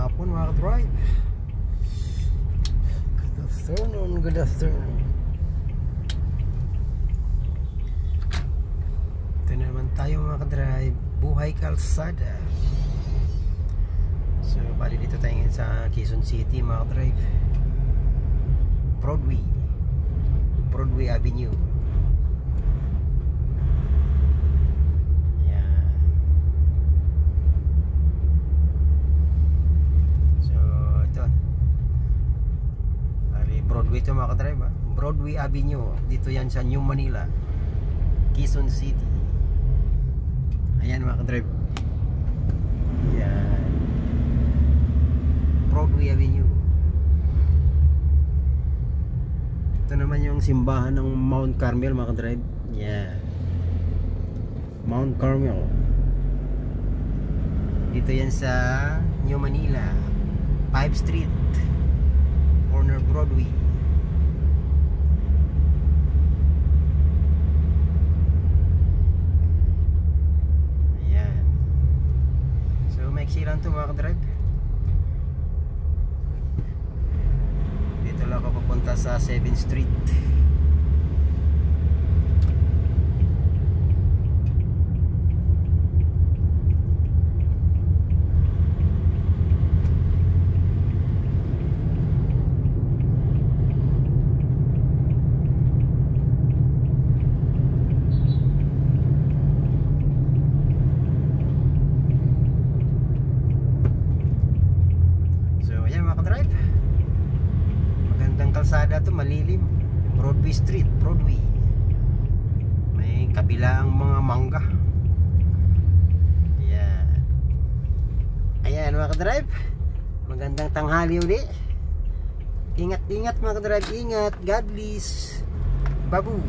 hapon mga ka-drive. Good afternoon. Ito na naman tayo mga ka-drive, buhay kalsada. So bali dito tayo ngayon sa Quezon City mga ka-drive. Broadway Avenue. Broadway ito mga ka-drive, Broadway Avenue. Dito yan sa New Manila, Quezon City. Ayan mga ka-drive. Ayan, Broadway Avenue. Ito naman yung simbahan ng Mount Carmel mga ka-drive. Ayan, Mount Carmel. Dito yan sa New Manila, 5th Street, corner Broadway. Ayan. So maiksi lang ito mga ka-drive. Dito lang ako papunta sa 7th Street. Magandang kalsada to, malilim. Broadway Street, Broadway. May kabilang mga mangga. Ayan. Ayan mga ka-drive, magandang tanghali ulit. Ingat-ingat mga ka-drive, ingat. God bless. Babu.